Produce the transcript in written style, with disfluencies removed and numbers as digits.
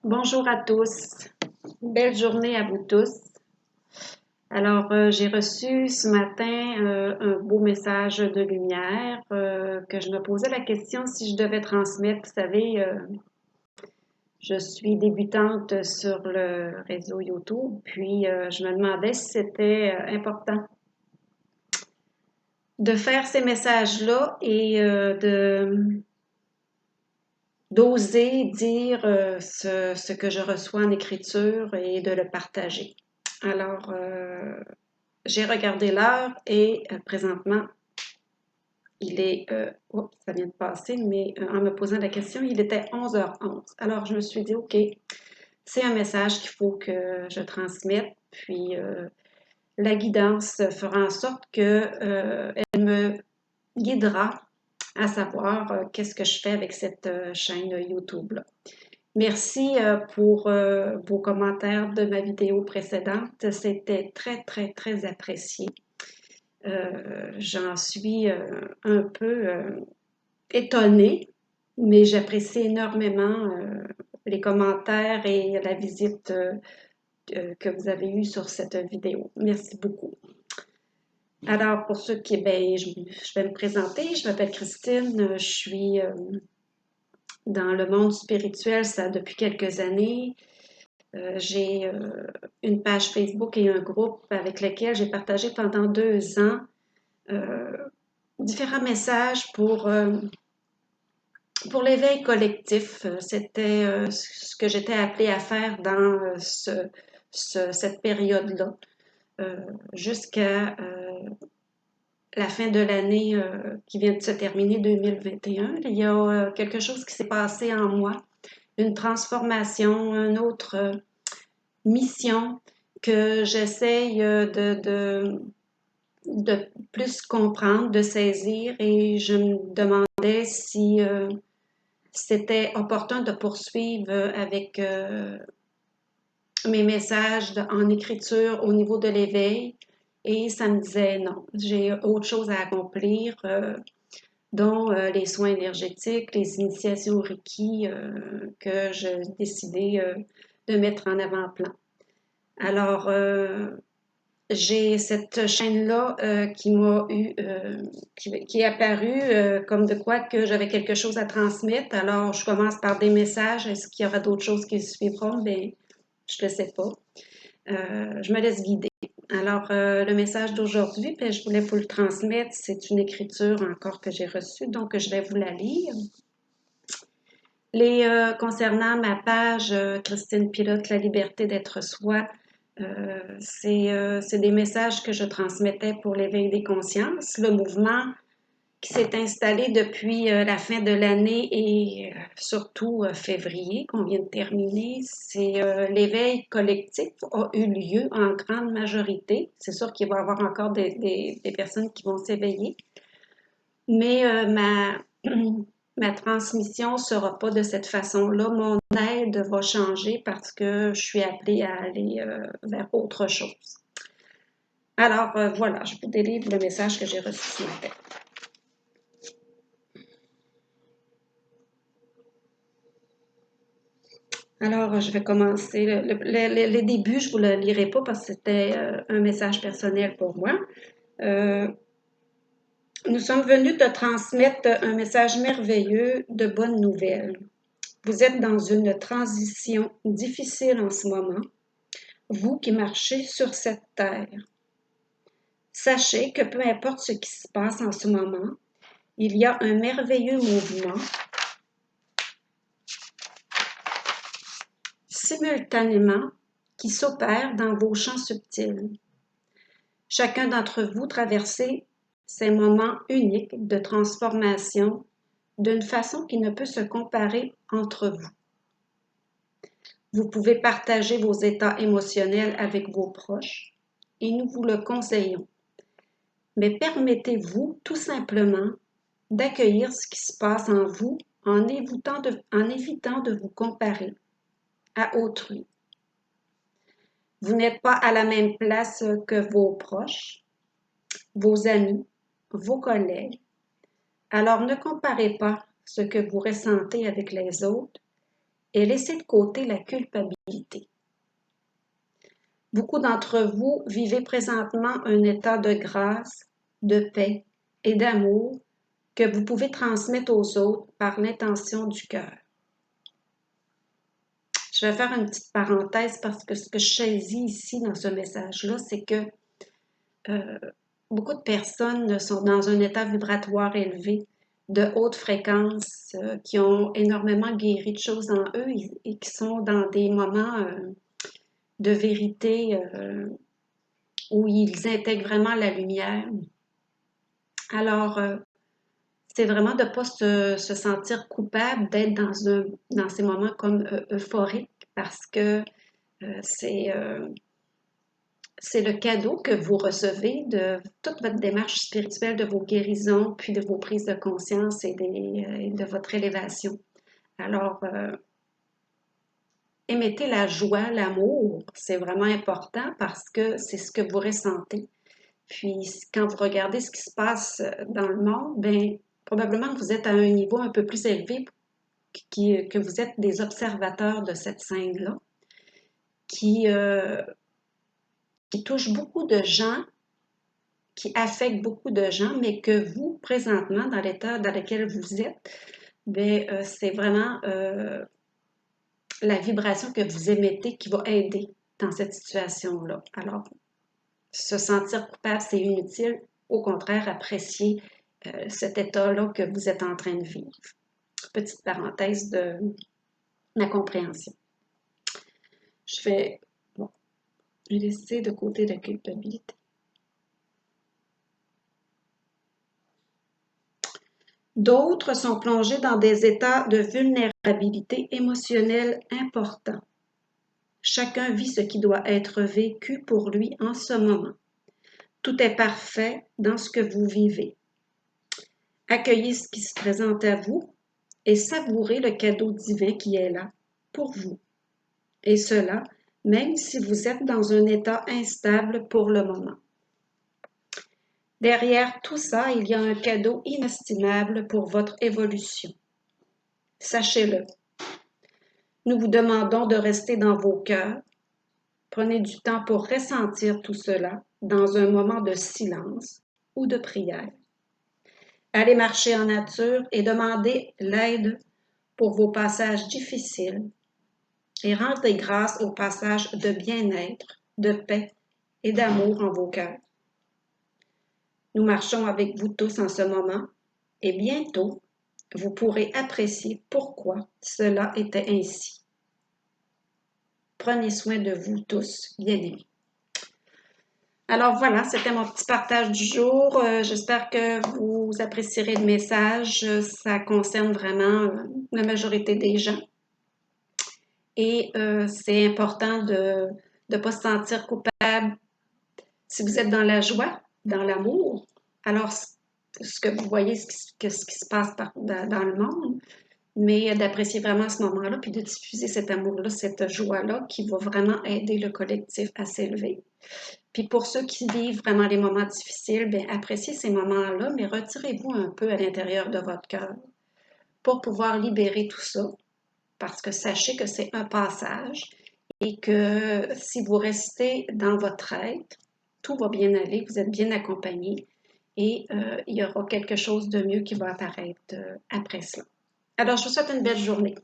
Bonjour à tous. Belle journée à vous tous. Alors, j'ai reçu ce matin un beau message de lumière que je me posais la question si je devais transmettre. Vous savez, je suis débutante sur le réseau YouTube, puis je me demandais si c'était important de faire ces messages-là et d'oser dire ce que je reçois en écriture et de le partager. Alors, j'ai regardé l'heure et présentement, il est, oups, ça vient de passer, mais en me posant la question, il était 11h11. Alors, je me suis dit, OK, c'est un message qu'il faut que je transmette, puis la guidance fera en sorte qu'elle me guidera à savoir qu'est-ce que je fais avec cette chaîne YouTube-là. Merci pour vos commentaires de ma vidéo précédente. C'était très, très, très apprécié. J'en suis un peu étonnée, mais j'apprécie énormément les commentaires et la visite que vous avez eue sur cette vidéo. Merci beaucoup. Alors, pour ceux qui, je vais me présenter. Je m'appelle Christine. Je suis dans le monde spirituel, ça depuis quelques années. J'ai une page Facebook et un groupe avec lequel j'ai partagé pendant 2 ans euh, différents messages pour l'éveil collectif. C'était ce que j'étais appelée à faire dans cette période-là, jusqu'à la fin de l'année qui vient de se terminer, 2021. Il y a quelque chose qui s'est passé en moi, une transformation, une autre mission que j'essaye de plus comprendre, de saisir, et je me demandais si c'était opportun de poursuivre avec mes messages en écriture au niveau de l'éveil. Et ça me disait non, j'ai autre chose à accomplir, dont les soins énergétiques, les initiations au Reiki que j'ai décidé de mettre en avant-plan. Alors, j'ai cette chaîne-là qui est apparue comme de quoi que j'avais quelque chose à transmettre. Alors, je commence par des messages. Est-ce qu'il y aura d'autres choses qui suivront? Bien, je ne le sais pas. Je me laisse guider. Alors, le message d'aujourd'hui, ben, je voulais vous le transmettre. C'est une écriture encore que j'ai reçue, donc je vais vous la lire. Concernant ma page Christine Pilote, la liberté d'être soi, c'est des messages que je transmettais pour l'éveil des consciences. Le mouvement qui s'est installé depuis la fin de l'année et surtout février qu'on vient de terminer, c'est l'éveil collectif a eu lieu en grande majorité. C'est sûr qu'il va y avoir encore des personnes qui vont s'éveiller, mais ma transmission ne sera pas de cette façon-là. Mon aide va changer parce que je suis appelée à aller vers autre chose. Alors, voilà, je vous délivre le message que j'ai reçu ce matin. Alors, je vais commencer. Les débuts, je ne vous le lirai pas parce que c'était un message personnel pour moi. Nous sommes venus te transmettre un message merveilleux de bonnes nouvelles. Vous êtes dans une transition difficile en ce moment, vous qui marchez sur cette terre. Sachez que peu importe ce qui se passe en ce moment, il y a un merveilleux mouvement simultanément qui s'opère dans vos champs subtils. Chacun d'entre vous traversez ces moments uniques de transformation d'une façon qui ne peut se comparer entre vous. Vous pouvez partager vos états émotionnels avec vos proches et nous vous le conseillons. Mais permettez-vous tout simplement d'accueillir ce qui se passe en vous en évitant de vous comparer à autrui. Vous n'êtes pas à la même place que vos proches, vos amis, vos collègues. Alors ne comparez pas ce que vous ressentez avec les autres et laissez de côté la culpabilité. Beaucoup d'entre vous vivez présentement un état de grâce, de paix et d'amour que vous pouvez transmettre aux autres par l'intention du cœur. Je vais faire une petite parenthèse parce que ce que je saisis ici dans ce message-là, c'est que beaucoup de personnes sont dans un état vibratoire élevé, de haute fréquence, qui ont énormément guéri de choses en eux et qui sont dans des moments de vérité où ils intègrent vraiment la lumière. Alors, c'est vraiment de ne pas se sentir coupable d'être dans ces moments comme euphoriques parce que c'est le cadeau que vous recevez de toute votre démarche spirituelle, de vos guérisons, puis de vos prises de conscience et de votre élévation. Alors, émettez la joie, l'amour, c'est vraiment important parce que c'est ce que vous ressentez. Puis, quand vous regardez ce qui se passe dans le monde, bien, probablement que vous êtes à un niveau un peu plus élevé, que vous êtes des observateurs de cette scène-là, qui touche beaucoup de gens, qui affecte beaucoup de gens, mais que vous, présentement, dans l'état dans lequel vous êtes, bien, c'est vraiment la vibration que vous émettez qui va aider dans cette situation-là. Alors, se sentir coupable, c'est inutile. Au contraire, apprécier cet état-là que vous êtes en train de vivre. Petite parenthèse de ma compréhension. Je vais laisser de côté la culpabilité. D'autres sont plongés dans des états de vulnérabilité émotionnelle importants. Chacun vit ce qui doit être vécu pour lui en ce moment. Tout est parfait dans ce que vous vivez. Accueillez ce qui se présente à vous et savourez le cadeau divin qui est là pour vous. Et cela, même si vous êtes dans un état instable pour le moment. Derrière tout ça, il y a un cadeau inestimable pour votre évolution. Sachez-le. Nous vous demandons de rester dans vos cœurs. Prenez du temps pour ressentir tout cela dans un moment de silence ou de prière. Allez marcher en nature et demandez l'aide pour vos passages difficiles et rendez grâce au passage de bien-être, de paix et d'amour en vos cœurs. Nous marchons avec vous tous en ce moment et bientôt, vous pourrez apprécier pourquoi cela était ainsi. Prenez soin de vous tous, bien-aimés. Alors voilà, c'était mon petit partage du jour. J'espère que vous apprécierez le message. Ça concerne vraiment la majorité des gens. Et c'est important de ne pas se sentir coupable. Si vous êtes dans la joie, dans l'amour, alors ce que vous voyez, ce qui se passe dans le monde, mais d'apprécier vraiment ce moment-là, puis de diffuser cet amour-là, cette joie-là qui va vraiment aider le collectif à s'élever. Puis pour ceux qui vivent vraiment les moments difficiles, bien, appréciez ces moments-là, mais retirez-vous un peu à l'intérieur de votre cœur pour pouvoir libérer tout ça, parce que sachez que c'est un passage et que si vous restez dans votre être, tout va bien aller, vous êtes bien accompagné et il y aura quelque chose de mieux qui va apparaître après cela. Alors, je vous souhaite une belle journée.